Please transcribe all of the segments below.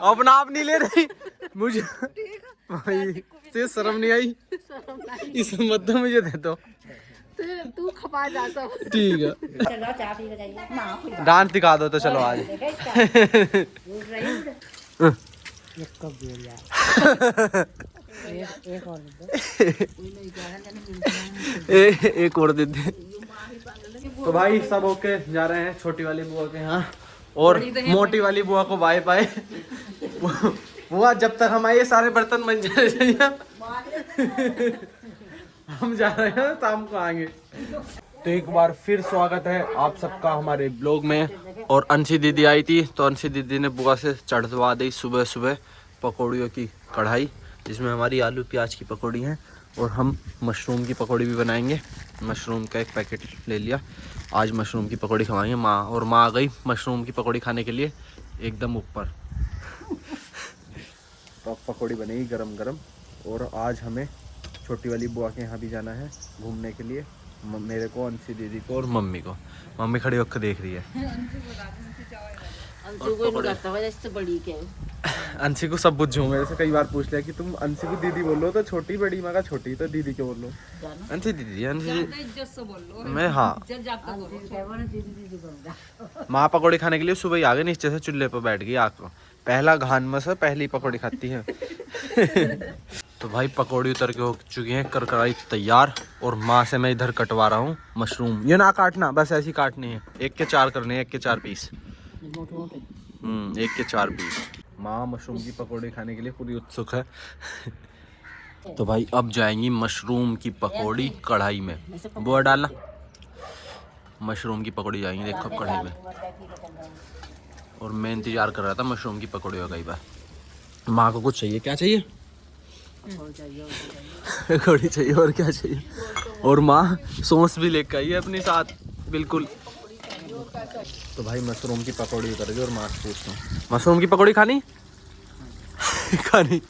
अपना आप नहीं ले रही मुझे भाई से शर्म नहीं आई इस मत दो मुझे दे दो तू खपा जा सब। ठीक है डांस दिखा दो तो चलो आज एक और दे दे। तो भाई सब ओके जा रहे हैं छोटी वाली बुआ के यहाँ और मोटी वाली बुआ को बाय बाय। बुआ जब तक हमारे सारे बर्तन बन जाए हम जा रहे हैं शाम को आएंगे। तो एक बार फिर स्वागत है आप सबका हमारे ब्लॉग में। और अंशी दीदी आई थी तो अंशी दीदी ने बुआ से चढ़वा दी सुबह सुबह पकौड़ियों की कढ़ाई, जिसमें हमारी आलू प्याज की पकौड़ी हैं और हम मशरूम की पकौड़ी भी बनाएंगे। मशरूम का एक पैकेट ले लिया, आज मशरूम की पकौड़ी खवाएंगे। माँ और माँ आ गई मशरूम की पकौड़ी खाने के लिए एकदम ऊपर। तो पकौड़ी बनेगी गरम गरम। और आज हमें छोटी वाली बुआ के यहाँ भी जाना है घूमने के लिए, मेरे को, अंशी दीदी को और मम्मी को। मम्मी खड़ी होकर देख रही है। अंशी को सब बुझ मेरे से कई बार पूछ लिया कि तुम अंशी को दीदी बोलो तो छोटी बड़ी, मैं कहा छोटी तो दीदी क्यों बोलो, अंशी दीदी अंशी मैं। हाँ माँ पकौड़ी खाने के लिए सुबह ही आ गई, नीचे से चूल्हे पर बैठ गई आग को। पहला घान में से पहली पकौड़ी खाती है। तो भाई पकौड़ी उतर के हो चुकी हैं, करकराई तैयार। और माँ से मैं इधर कटवा रहा हूँ मशरूम। ये ना काटना, बस ऐसी काटनी है, 1 के 4 करने हैं, 1 के 4 पीस। 1 के 4 पीस। माँ मशरूम की पकौड़ी खाने के लिए पूरी उत्सुक है। तो भाई अब जाएंगी मशरूम की पकौड़ी कढ़ाई में। बुआ डालना मशरूम की पकौड़ी जाएंगी, देखो कढ़ाई में। और मैं इंतजार कर रहा था मशरूम की पकौड़ी हो गई बार। माँ को कुछ चाहिए, क्या चाहिए? पकौड़ी चाहिए और क्या चाहिए। और माँ सॉस भी लेकर आई है अपने साथ बिल्कुल। तो भाई मशरूम की पकौड़ी उतर और माँ से पूछता हूँ, मशरूम की पकौड़ी खानी? खानी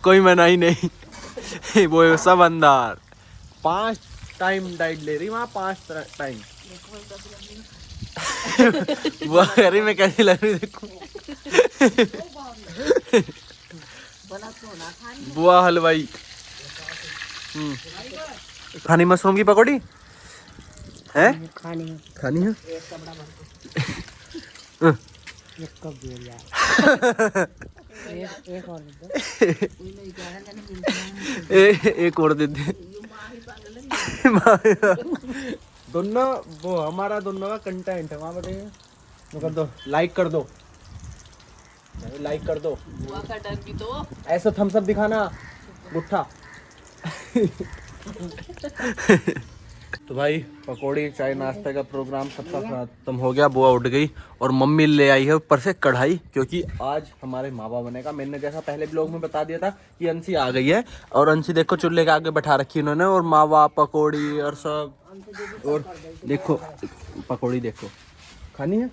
कोई मना ही नहीं। वो सब अंदर 5 टाइम डाइट ले रही वहाँ, 5 टाइम। वो कह रही मैं कैसी लग रही देखो। बुआ हलवाई। खानी मशरूम की पकौड़ी है? खानी है। एक और दे दे। दोनों वो हमारा दोनों का कंटेंट है, वहाँ बताइए कर दो, लाइक कर दो, लाइक कर दो। तो ऐसा थम्स अप दिखाना गुट्ठा। तो भाई पकौड़ी चाय नाश्ते का प्रोग्राम सबका खत्म हो गया। बुआ उठ गई और मम्मी ले आई है ऊपर से कढ़ाई, क्योंकि आज हमारे मावा बनेगा। मैंने जैसा पहले ब्लॉग में बता दिया था कि अंशी आ गई है। और अंशी देखो चूल्हे के आगे बैठा रखी उन्होंने, और मावा पकौड़ी और सब। और देखो पकौड़ी देखो, खानी है?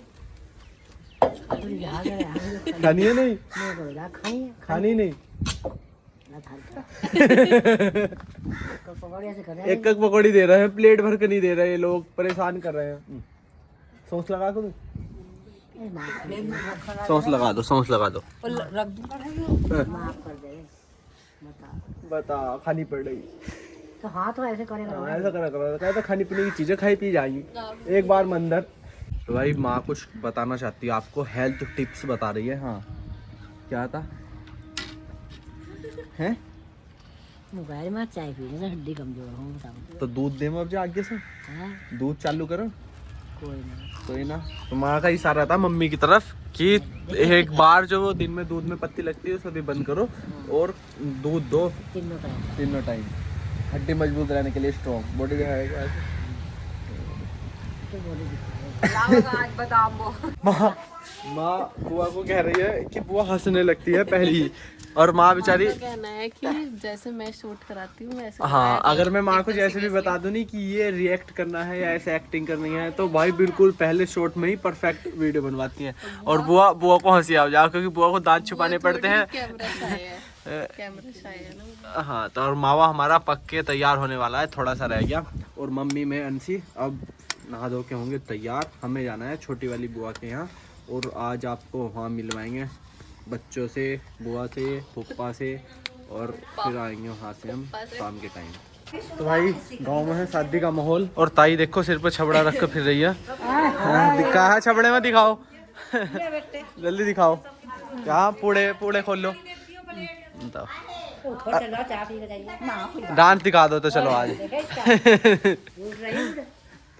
खानी है नहीं? खानी नहीं। एक एक पकौड़ी दे रहे हैं, प्लेट भर के नहीं दे रहे, लोग परेशान कर रहे हैं। सॉस लगा दो, सॉस लगा दो, सॉस लगा दो। बता खानी पड़ रही तो हाँ, तो ऐसे करेगा, ऐसा करा तो खानी पीने की चीजें खाई पी जाएंगी एक बार मंदिर। तो भाई माँ कुछ बताना चाहती है आपको, हेल्थ टिप्स बता रही है। हाँ क्या था? हैं मोबाइल में चाय पीने से हड्डी कमजोर हो, बताओ। तो दूध दे अब जा आगे से। दूध चालू करो। कोई ना। तो माँ का इशारा था मम्मी की तरफ कि एक बार जो वो दिन में दूध में पत्ती लगती है उसे भी बंद करो और दूध दो तीनों टाइम, हड्डी मजबूत रहने के लिए, स्ट्रॉन्ग बॉडी दिखाएगा। माँ बुआ को कह रही है कि बुआ हंसने लगती है पहली, और माँ बेचारी कहना है कि जैसे मैं शूट कराती हूँ वैसे। हाँ अगर मैं माँ को जैसे भी बता दूँ नहीं कि ये रिएक्ट करना है या ऐसे एक्टिंग करनी है, तो भाई बिल्कुल पहले शॉट में ही परफेक्ट वीडियो बनवाती हैं। और बुआ को हंसी आ जाओ, क्योंकि बुआ को दांत छुपाने पड़ते हैं। कैमरा शाय है ना। हाँ तो और मावा हमारा पक के तैयार होने वाला है, थोड़ा सा रह गया। और मम्मी में अंशी अब नहा धो के होंगे तैयार। हमें जाना है छोटी वाली बुआ के यहाँ, और आज आपको वहाँ मिलवाएंगे बच्चों से, बुआ से, पप्पा से, और फिर आएंगे वहाँ से हम शाम के टाइम। तो भाई गांव में है शादी का माहौल, और ताई देखो सिर पर छबड़ा रख कर फिर रही है। कहा है छबड़े में, दिखाओ जल्दी दिखाओ। क्या पूड़े पूड़े खोल लो, डांस दिखा दो तो चलो आज।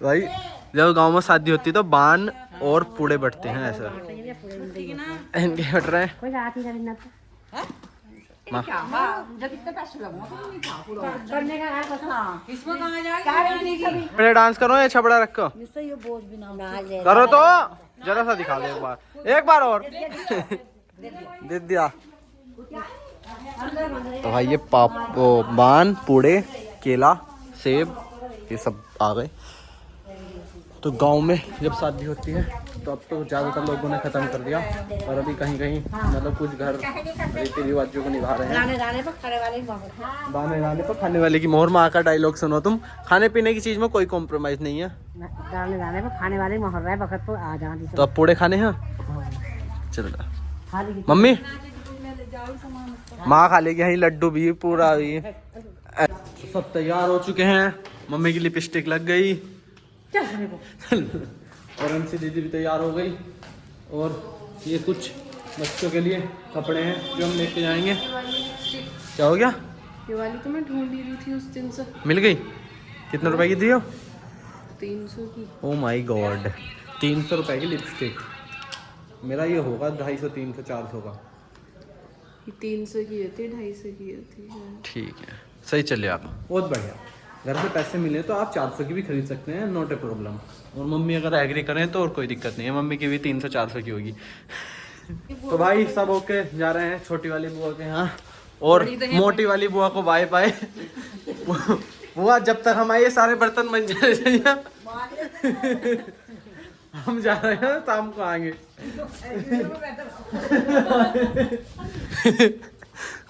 तो भाई जब गांव में शादी होती है तो बान और पूड़े बटते हैं, ऐसा इनके बट रहे हैं। मेरे डांस करो या छबड़ा रखो, करो तो जरा सा दिखा दो एक बार और दे दिया। तो भाई ये बान, पूड़े, केला, सेब ये सब आ गए। तो गांव में जब शादी होती है तो अब तो ज़्यादातर लोगों ने ख़त्म कर दिया, और अभी कहीं कहीं मतलब कुछ घर रीति रिवाजों को निभा रहे हैं। दाने दाने पर खाने वाले की मोहर। माँ का डायलॉग सुनो तुम, खाने पीने की चीज़ में कोई कॉम्प्रोमाइज़ नहीं है। दाने दाने पर खाने वाले मोहर रहा है वक्त तो आ जाना। तो अब पूड़े खाने हैं, चलो मम्मी माँ खा लेगी, यही लड्डू भी पूरा भी। सब तैयार हो चुके हैं, मम्मी की लिपस्टिक लग गई और अंशी दीदी भी तैयार हो गई, और ये कुछ बच्चों के लिए कपड़े हैं जो हम लेके जाएंगे। क्या हो गया? ये वाली तो मैं ढूंढ ही रही थी उस दिन से। मिल गई? कितने रुपए की दी हो? 300 की। ओ माय गॉड, 300 रुपए की लिपस्टिक। मेरा ये होगा 250, 300, 400 का। 300 की होती है, 250 की होती है। ठीक है, सही चले आप, बहुत बढ़िया। घर से पैसे मिले तो आप 400 की भी खरीद सकते हैं, नॉट ए प्रॉब्लम। और मम्मी अगर एग्री करें तो और कोई दिक्कत नहीं है, मम्मी की भी 300-400 की होगी। तो भाई सब ओके, जा रहे हैं छोटी वाली बुआ के यहाँ, और मोटी वाली बुआ को बाय बाय। बुआ जब तक हम आए सारे बर्तन बन जाए। हम जा रहे हैं, शाम को आएंगे।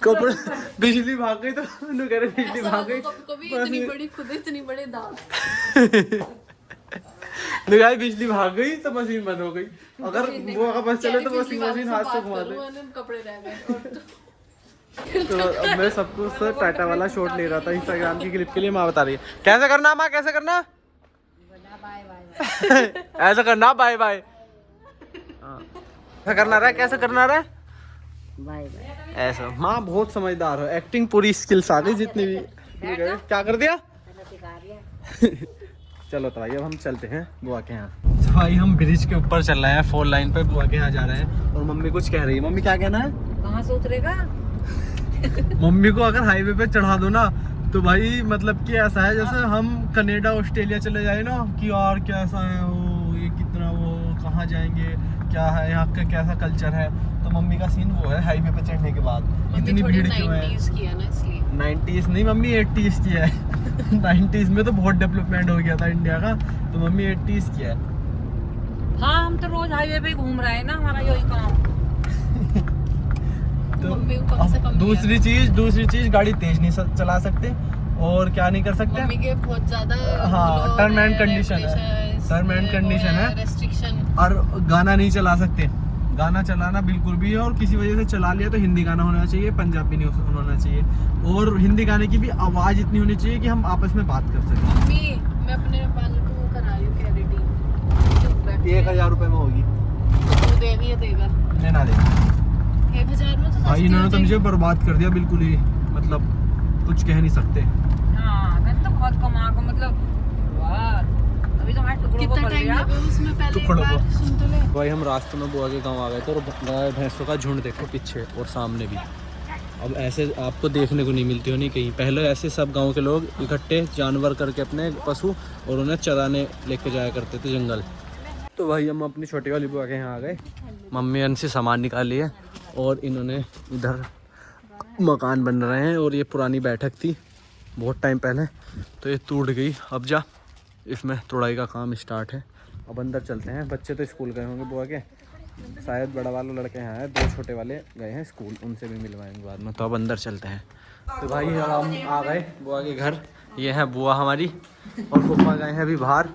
कपड़े बिजली भाग गई तो कह रहे बिजली भाग गई, इतनी बड़ी खुद इतनी बड़े दांत। बिजली भाग गई तो मशीन बंद हो गई। अगर वो का बस चले तो मशीन हाथ से घुमा दे। कपड़े रह गए। तो अब मैं सबको टाटा वाला शॉट ले रहा था इंस्टाग्राम की क्लिप के लिए। माँ बता रही है कैसे करना, माँ कैसे करना, ऐसा करना, बाय बाय ऐसा करना रहा, कैसे करना रहा, बाय बाय ऐसा। माँ बहुत समझदार हो, एक्टिंग पूरी स्किल्स आ गई जितनी भी। क्या कर दिया? चलो तो भाई अब हम चलते हैं बुआ के यहाँ। तो भाई हम ब्रिज के ऊपर चल रहे हैं, 4 लाइन पे बुआ के यहाँ जा रहे हैं, और मम्मी कुछ कह रही है। मम्मी क्या कहना है? कहाँ से उतरेगा? मम्मी को अगर हाईवे पे चढ़ा दो ना तो भाई मतलब कि ऐसा है जैसे हम कनाडा ऑस्ट्रेलिया चले जाए ना, कि यार कैसा है वो, ये कितना वो, कहाँ जाएंगे, क्या है यहाँ का, कैसा कल्चर है। तो मम्मी का सीन वो है हाईवे पे चढ़ने के बाद इतनी भीड़ क्यों है। 90s की है ना, इसलिए 90s नहीं मम्मी, 80s की है। 90s में तो बहुत डेवलपमेंट हो गया था इंडिया का, तो मम्मी 80s की है। हाँ हम तो रोज हाईवे पे घूम रहे हैं ना, हमारा यही काम। तो दूसरी चीज गाड़ी तेज नहीं चला सकते, और क्या नहीं कर सकते, मम्मी के बहुत ज्यादा हाँ टर्म एंड कंडीशन है, टर्म एंड कंडीशन है, रेस्ट्रिक्शन। और गाना नहीं चला सकते, गाना चलाना बिल्कुल भी है, और किसी वजह से चला लिया तो हिंदी गाना होना चाहिए, पंजाबी नहीं होना चाहिए, और हिंदी गाने की भी आवाज इतनी होनी चाहिए कि हम आपस में बात कर सकें। मम्मी मैं अपने बाल को वो करा रही हूँ, कैरेटिन 1000 रुपए में होगी, तो देगा मैं ना देगा 1000 में तो भाई। इन्होंने तो मुझे बर्बाद कर दिया बिल्कुल ही, मतलब कुछ कह नहीं सकते। हाँ मैं तो बहुत कमा को मतलब अभी तो हमारे टुकड़ों को कितना पड़ टाइम गया। लगा उसमें, पहले एक टुकड़ों बार को। सुन तो ले। भाई हम रास्ते में बुआ के गांव आ गए थे, और गाय भैंसों का झुंड देखो पीछे और सामने भी। अब ऐसे आपको देखने को नहीं मिलती होनी कहीं। पहले ऐसे सब गांव के लोग इकट्ठे जानवर करके अपने पशु, और उन्हें चराने लेके जाया करते थे जंगल। तो भाई हम अपनी छोटी वाली बुआ के यहाँ आ गए, मम्मी उनसे सामान निकाली है, और इन्होंने इधर मकान बन रहे हैं, और ये पुरानी बैठक थी बहुत टाइम पहले, तो ये टूट गई। अब जा इसमें तोड़ाई का काम स्टार्ट है। अब अंदर चलते हैं। बच्चे तो स्कूल गए होंगे बुआ के, शायद बड़ा वाला लड़के यहाँ है, 2 छोटे वाले गए हैं स्कूल, उनसे भी मिलवाएंगे बाद में। तो अब अंदर चलते हैं। तो भाई हम आ गए बुआ के घर, ये है बुआ हमारी, और पप्पा गए हैं अभी बाहर,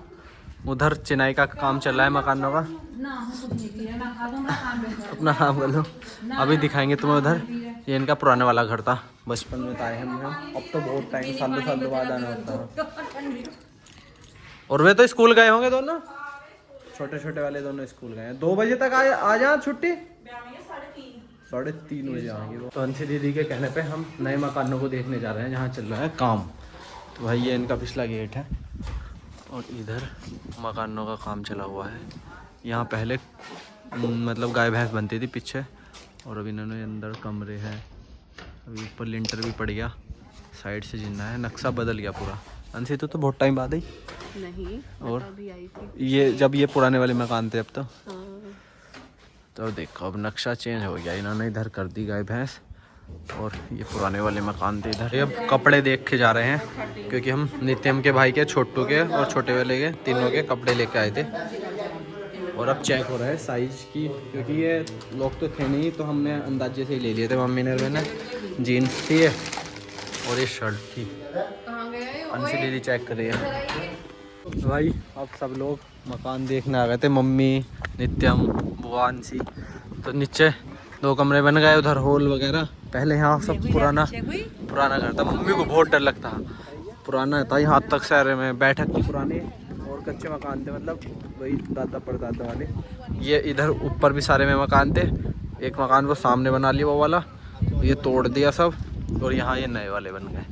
उधर चिनाई का काम चल रहा है मकानों का। अपना काम कर लो। अभी दिखाएंगे तुम्हें उधर। ये इनका पुराने वाला घर था, बचपन में आए हम। अब तो बहुत टाइम, सालों बाद आना होता है। और वे तो स्कूल गए होंगे दोनों, छोटे छोटे वाले दोनों स्कूल गए हैं। 2 बजे तक आ जा छुट्टी, 3:30 बजे आएंगे वो। तो अंशी दीदी के कहने पे हम नए मकानों को देखने जा रहे हैं जहाँ चल रहा है काम। तो भाई ये इनका पिछला गेट है और इधर मकानों का काम चला हुआ है। यहाँ पहले मतलब गाय भैंस बनती थी पीछे, और अभी इन्होंने अंदर कमरे हैं। अभी ऊपर लिंटर भी पड़ गया, साइड से जिन्ना है, नक्शा बदल गया पूरा। अंशी तो बहुत टाइम बाद आई नहीं, और अभी आई थी ये जब ये पुराने वाले मकान थे अब तो। हाँ। तो देखो अब नक्शा चेंज हो गया, इन्होंने इधर कर दी गाय भैंस, और ये पुराने वाले मकान थे इधर। ये अब कपड़े देख के जा रहे हैं, क्योंकि हम नित्यम के भाई के, छोटू के और छोटे वाले के, तीनों के कपड़े लेके आए थे। और अब चेक हो रहा है साइज की, क्योंकि ये लोग तो थे नहीं, तो हमने अंदाजे से ही ले लिए थे। मम्मी ने मैंने जीन्स थी और ये शर्ट थी। अंशी दीदी चेक कर रही है। भाई अब सब लोग मकान देखने आ गए थे, मम्मी, नित्यम, बुआ, अंशी। तो नीचे 2 कमरे बन गए, उधर हॉल वगैरह। पहले यहाँ सब पुराना घर था, मम्मी को बहुत डर लगता पुराना था। यहाँ तक शहर में बैठक की पुरानी और कच्चे मकान थे, मतलब वही दादा परदादा वाले। ये इधर ऊपर भी सारे में मकान थे। एक मकान वो सामने बना लिया वो वाला, ये तोड़ दिया सब, और यहाँ ये नए वाले बन गए।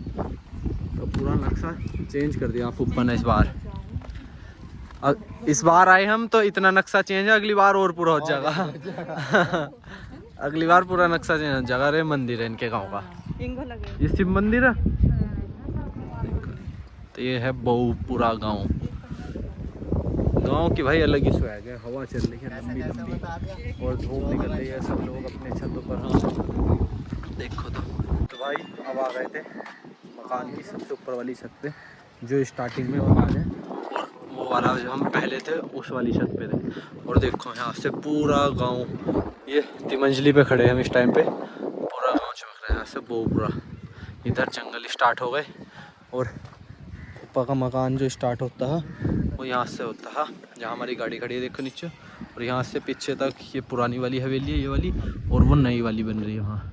तो पूरा नक्शा चेंज कर दिया फूफा ने इस बार आए हम, तो इतना नक्शा चेंज है, अगली बार और पूरा हो जाएगा। अगली बार पूरा नक्शा चेंज हो जाएगा। अरे मंदिर है इनके गांव का, ये शिव मंदिर है। तो ये है बहुपुरा गांव की भाई अलग ही स्वैग है। हवा चल रही है लंबी लंबी और धूप निकल रही है, सब लोग अपने छतों पर। देखो तो भाई अब आ गए थे मकान की सबसे ऊपर वाली छत पे, जो स्टार्टिंग में मकान है, और वो वाला जो हम पहले थे उस वाली छत पे थे। और देखो यहाँ से पूरा गांव, ये 3 मंजिली पे खड़े हैं हम इस टाइम पे, पूरा गांव चमक रहा है यहाँ से बहुपुरा। इधर जंगल स्टार्ट हो गए, और ऊपर का मकान जो स्टार्ट होता है वो यहाँ से होता है, जहाँ हमारी गाड़ी खड़ी है देखो नीचे। और यहाँ से पीछे तक ये पुरानी वाली हवेली है, ये वाली, और वो नई वाली बन रही है वहाँ।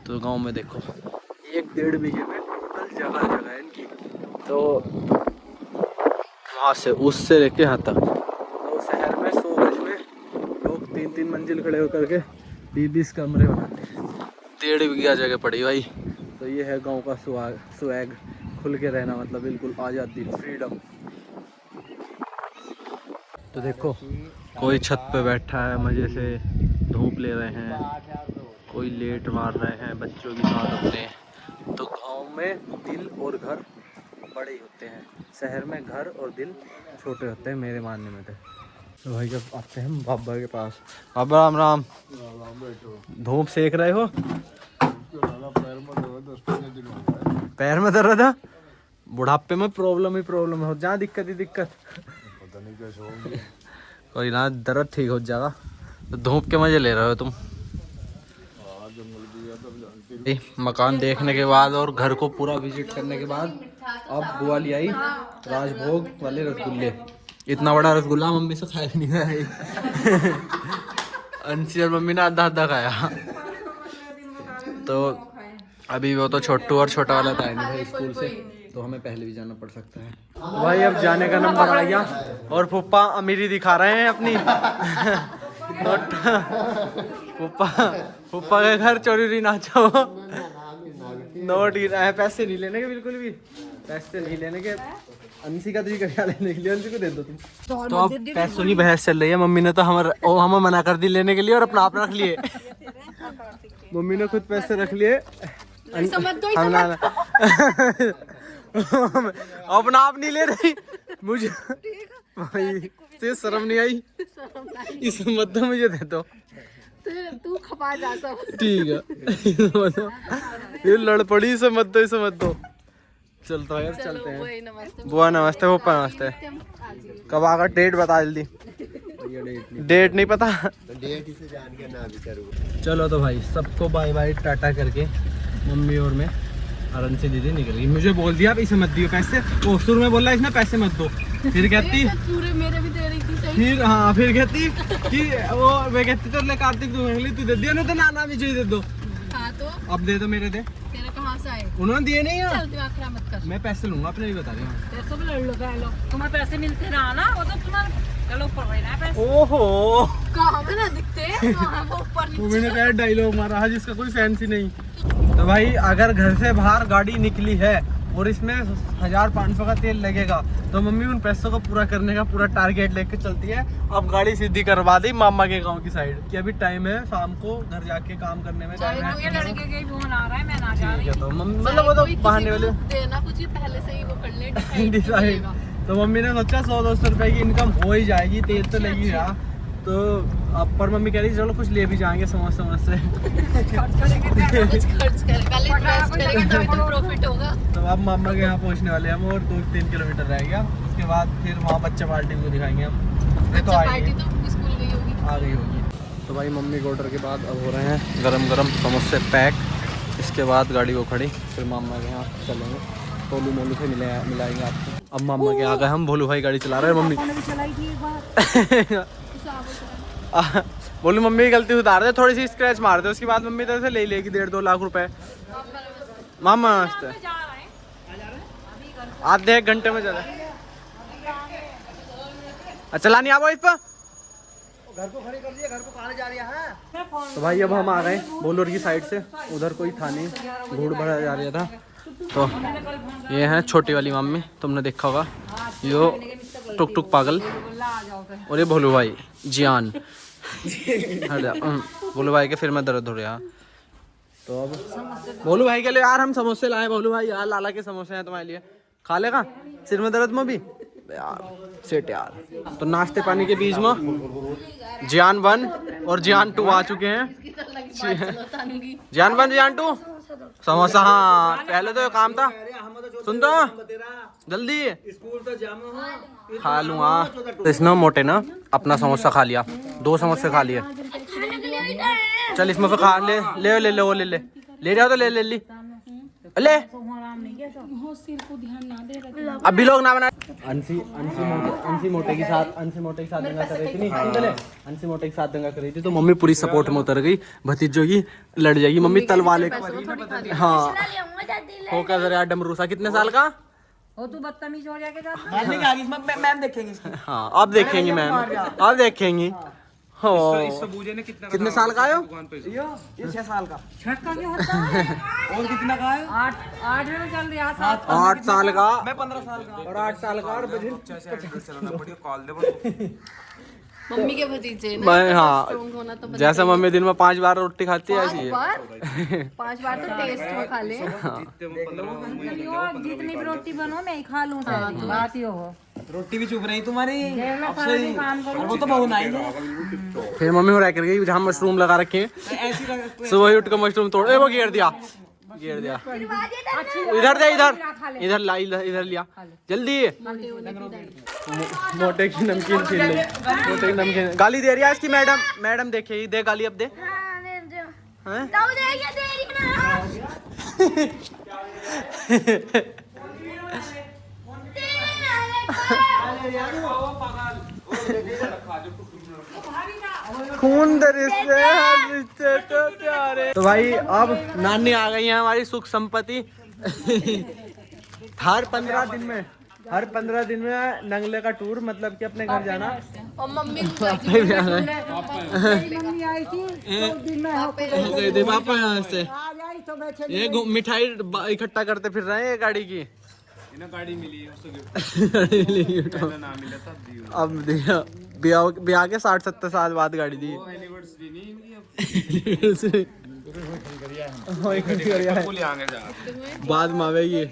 तो गाँव में देखो 1-1.5 बीघे में टोटल जगह है इनकी। तो वहाँ से उससे लेके यहाँ तक, तो शहर में 100 गज में लोग 3-3 मंजिल खड़े होकर के 20-20 कमरे बनाते हैं। 1.5 बीघा जगह पड़ी भाई। तो ये है गांव का स्वैग, खुल के रहना, मतलब बिल्कुल आज़ादी, फ्रीडम। तो देखो कोई छत पे बैठा है मज़े से, धूप ले रहे हैं, कोई लेट मार रहे हैं बच्चों के साथ अपने। तो गांव में दिल और घर बड़े ही होते हैं, शहर में घर और दिल छोटे होते हैं, मेरे मानने में। तो भाई जब आते हैं बाबा के पास, बाबा राम राम। धूप सेक रहे हो? पैर में दर्द है? बुढ़ापे में प्रॉब्लम ही प्रॉब्लम हो, जहाँ दिक्कत ही दिक्कत। कोई ना, दर्द ठीक हो जाएगा। तो धूप के मजे ले रहे हो तुम। मकान देखने के बाद और घर को पूरा विजिट करने के बाद अब बुआ ले आई राजभोग वाले रसगुल्ले। इतना बड़ा रसगुल्ला मम्मी से खाया नहीं है। अंशी और मम्मी ने आधा खाया। तो अभी वो तो छोटू और छोटा वाला था नहीं भाई स्कूल से, तो हमें पहले भी जाना पड़ सकता है। तो भाई अब जाने का नंबर आ गया, और फूफा अमीरी दिखा रहे हैं अपनी। फूफा के घर चोरी नाचो। नोट गिरा है, पैसे नहीं लेने के, बिल्कुल भी पैसे नहीं लेने के। अंशी का तरीका लेने के लिए अंशी को दे दो तुम। तो अब पैसों की बहस चल रही है। मम्मी ने तो हमें मना कर दी लेने के लिए, और अपना आप रख लिए। मम्मी ने खुद पैसे रख लिए, अपना आप नहीं ले रही। मुझे भाई से शर्म नहीं आई, इस मत दो, मुझे दे दो। तू खपा जा सब। ठीक है, ये लड़ पड़ी, इसे मत दो, इसे मत दो। चलता है, चलते हैं। बुआ नमस्ते, पप्पा नमस्ते। कब आगा डेट बता जल्दी। डेट नहीं पता, डेट इसे जान के ना भी करूँ। चलो तो भाई सबको बाय बाय टाटा करके मम्मी और मैं, और अंशी दीदी निकल गई। मुझे बोल दिया इसे मत दियो पैसे, वो शुरू में बोला इसने पैसे मत दो, फिर कहती पूरे मेरे भी दे रही थी सही। फिर हाँ फिर कहती कि वो मैं कहती तो ले कार्तिक तू मांग ली तू दे दिया ना तो नाना भी चाहिए दे दो। हाँ तो अब दे दो मेरे दे। तेरे कहाँ से आए? उन्होंने दिए नहीं है। चल तू आखिर मत कर। मैं पैसे लूंगा अपने भी बता रही हूँ। पैसे भी लड़ लो लो, तुम्हें पैसे मिलते रहा ना, वो तो तुम्हारे चलो ऊपर हुए ना पैसे। ओहो कहाँ में ना दिखते हैं, कहाँ वो ऊपर वो नीचे। मैंने कहा डायलॉग मारा है जिसका कोई सेंस ही नहीं। तो भाई अगर घर से बाहर गाड़ी निकली है और इसमें 1500 का तेल लगेगा तो मम्मी उन पैसों को पूरा करने का पूरा टारगेट लेके चलती है। अब गाड़ी सीधी करवा दी मामा के गांव की साइड कि अभी टाइम है शाम को घर जाके काम करने में चाहे जाना ये है। लड़के के फोन आ रहा है, मैं ना जा रही ठीक है, तो मम्मी चाहे मतलब वो तो कोई किसी बहाने को वाले देना कुछ ही पहले से ही वो कर ले डिसाइड डिसाइड। तो मम्मी ने सोचा 100-200 रुपए की इनकम हो ही जाएगी, तेल तो लगी रहा। तो अब पर मम्मी कह रही चलो कुछ ले भी जाएंगे समोसे समोसे। खर्च करेंगे पैसे। कुछ खर्च कर पहले इन्वेस्ट करेंगे तभी तो प्रॉफिट होगा। तो अब मामा के यहाँ पहुँचने वाले हैं हम और 2-3 किलोमीटर रह गया। उसके बाद फिर वहाँ बच्चा पार्टी को दिखाएंगे हम। ये तो अच्छा आएंगे, पार्टी तो स्कूल गई होगी। आ गई होगी। तो भाई मम्मी के ऑर्डर के बाद अब हो रहे हैं गरम गरम समोसे पैक। इसके बाद गाड़ी को खड़ी फिर मामा के यहाँ चलेंगे, टोलू मोलू से मिलाएंगे आपको। अब मामा के आ गए हम, भोलू भाई गाड़ी चला रहे हैं। मम्मी बोलू मम्मी की गलती उतार दे, थोड़ी सी स्क्रैच मार दे, उसके बाद मम्मी तो से ले लेगी 1.5-2 लाख रुपए। मामा आधे 1 घंटे में चला चला नहीं आवो इस पर घर को खड़ी कर दिया, घर को कहाँ जा रही है। तो भाई अब हम आ गए बोलोर की साइड से, उधर कोई था नहीं, भूड़ भरा जा रहा था। तो ये है छोटी वाली मम्मी, तुमने देखा होगा, यो टुक टुक पागल, और ये भोलू भाई जियान। भोलू भाई के फिर में दर्द हो रहा। तो अब भोलू भाई के लिए यार हम समोसे लाए। भोलू भाई यार लाला के समोसे हैं तुम्हारे लिए, खा लेगा सिर में दर्द में भी यार सेट यार। तो नाश्ते पानी के बीच में जियान 1 और जियान 2 आ चुके हैं। जियान 1 जियान 2 समोसा। हाँ पहले तो ये काम था, सुन तो जल्दी स्कूल तो जाम खा लूँगा। तो इसने मोटे ना अपना समोसा खा लिया, 2 समोसे खा लिए। चल इसमें खा ले ले ले ले वो ले जाओ तो ले ले ली ले। अभी लोग ना बना। अंशी मोटे के साथ दंगा कर रही थी। नहीं चले, अंशी मोटे के साथ दंगा कर रही थी तो मम्मी पूरी सपोर्ट में उतर गई। भतीजों की लड़ जाएगी मम्मी तलवाले। हाँ हो क्या जरा डमरूसा कितने साल का हो तू बदतमीज हो जाके मैम देखेंगे। हाँ अब देखेंगे मैम, अब देखेंगे। हो कितने साल का आयो? ये 6 साल का। छक्का क्या होता है? और कितना का है? 8 में चल रहा था। 8 साल का मैं 15 साल का। और 8 साल का और मम्मी के भतीजे ना, मैं हाँ स्ट्रॉन्ग होना तो जैसे मम्मी दिन में 5 बार रोटी खाती है ऐसी है। 5 बार तो टेस्ट में खा ले। जितनी भी रोटी बनो मैं ही खा लूँ, बात ही हो। रोटी भी चुप रही तुम्हारी। मैं सारा दिन काम करूँ। वो तो बहुत आई है। फिर मम्मी हो रहा करके जहाँ मशरूम लगा रखे हैं ऐसी सुबह उठ कर मशरूम तोड़, वो घेर दिया इधर दे, इधर ला, इधर लिया जल्दी। मोटे की नमकीन छीन ली, मोटे की नमकीन गाली दे रही है इसकी मैडम देखे दे गाली अब दे। हैं? खून दे रिश्ते तो प्यारे। तो भाई अब नानी आ गई है हमारी सुख संपत्ति। हर 15 दिन में नंगले का टूर, मतलब कि अपने घर जाना। और मम्मी मम्मी आई थी तो दिन में पापा यहाँ से ये मिठाई इकट्ठा करते फिर रहे हैं गाड़ी की। गाड़ी मिली अब देखा ब्याह के 60-70 साल बाद गाड़ी दी। बाद में आवेगी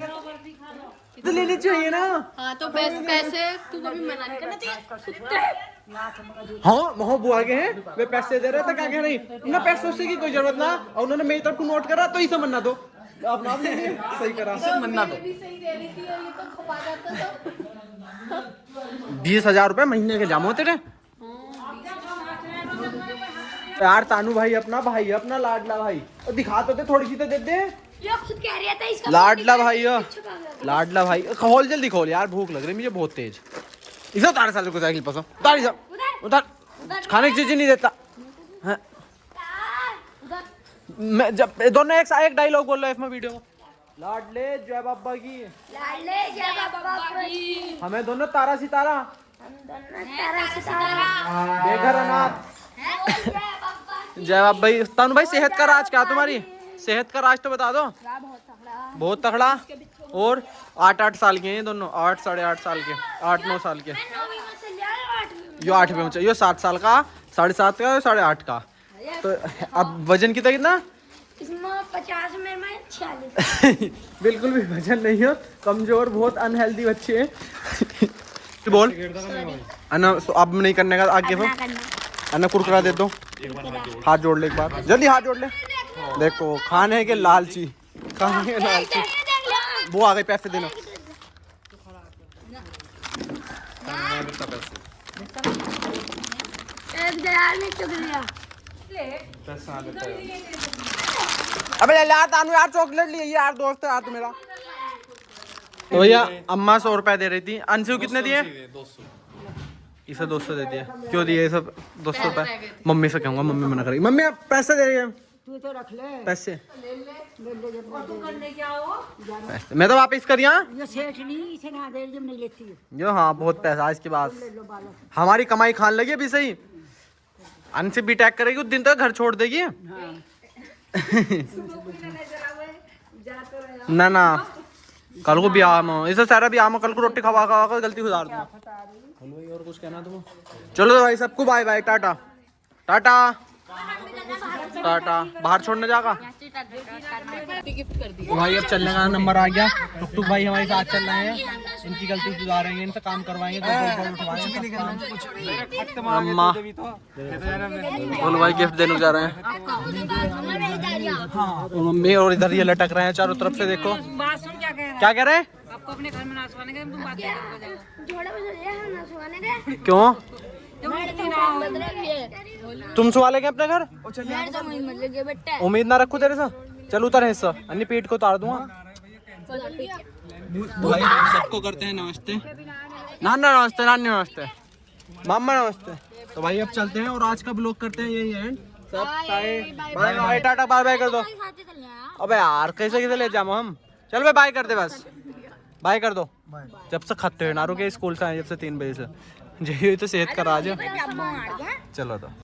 तो लेनी चाहिए ना। हाँ तो पैसे तू कभी मना नहीं करना चाहिए। हाँ वहाँ बुआ के हैं वे पैसे दे रहे थे, क्या कह रही ना पैसों से की कोई जरूरत ना, और उन्होंने मेरी तरफ को नोट करा तो इसे मन्ना दो, आप नाम सही करा से मन्ना दो। 20,000 रुपए महीने के जाम होते थे यार। तानू भाई अपना भाई है, अपना लाडला भाई, और दिखा तो दे थोड़ी सी तो दे दे। खुद कह रहा था इसका लाडला भाई खोल जल्दी खोल यार, भूख लग रही है मुझे बहुत तेज। इसे उतार साले को साइकिल पसो उतार इसे उतार खाने की चीज नहीं देता हाँ। मैं जब दोनों एक डायलॉग बोल रहे इसमें वीडियो में लाडले जय बाबा की लाडले जय बाबा की हमें दोनों तारा सितारा हम दोनों तारा सितारा बेघर अनाथ जय बाबा भाई तनु भाई सेहत का राज क्या तुम्हारी सेहत का राज तो बता दो बहुत तगड़ा और 8 साल के हैं ये दोनों 8 साढ़े 8 साल के 8-9 साल के यो 8वीं में यो 7 साल का 7.5 का 8.5 का तो अब वजन कितना इसमें 50 में 46 बिल्कुल भी वजन नहीं हो कमजोर बहुत अनहेल्दी बच्चे हैं बोल अन्ना अब नहीं करने का आगे फिर अन्ना कुरकुरा दे दो हाथ जोड़ ले एक बार जल्दी हाथ जोड़ ले देखो खाने के लालची खाने के लालची वो आ गई पैसे देना एक दयाल ने चुग लिया अबे यार तानू यार चॉकलेट लिए यार दोस्त है यार तू मेरा तो भैया अम्मा 100 रुपए दे रही थी अंशु कितने दिए 200 इसे 200 दे दिए क्यों दिए ये सब 200 रुपए मम्मी से कहूंगा मम्मी मना करेगी मम्मी आप पैसे दे रही है तू तो रख ले पैसे करने क्या हो पैसे मैं तो वापस करिए ये सेठ नहीं इसे ना दे जब नहीं लेती जो हाँ बहुत पैसा आज के बाद हमारी कमाई खान लगी अभी सही अन से बीटेक करेगी उस दिन तक घर छोड़ देगी ना ना कल को ब्याह में इसे सारा ब्याह में कल को रोटी खवा खवा कर गलती सुधार दूँ और कुछ कहना तुम चलो तो भाई सबको बाय बाय टाटा टाटा टाटा बाहर छोड़ने जाएगा तो भाई अब चलने का नंबर आ गया टुक भाई हमारे साथ चल रहे हैं इनकी गलती सुधारेंगे इनसे काम करवाएंगे अम्मा बोलो भाई गिफ्ट देने जा रहे हैं मम्मी और इधर ये लटक रहे हैं चारों तरफ से देखो बात सुन क्या कह रहा है क्या कह रहे हैं आपको अपने घर में ना सोने का तुम बात जोड़े में सोया हम ना सोने दे क्यों बदले ये तुम सुवा लेंगे अपने घर यार तो मुझे मतलब के बेटा उम्मीद ना रखो तेरे से चल उतर हिस्सा अन्य पीठ को उतार दूंगा भाई सबको करते हैं नमस्ते नाना नमस्ते नानी नमस्ते मामा नमस्ते तो भाई अब चलते हैं और आज का ब्लॉग करते हैं यही एंड सब bye bye tata bye bye कर दो अबे यार कैसे कैसे ले जाऊँ हम चल भाई बाय कर दे बस बाय कर दो जब से खत्ते हुए ना रुके स्कूल से आए जब से 3 बजे से यही तो सेहत का राज है चलो तो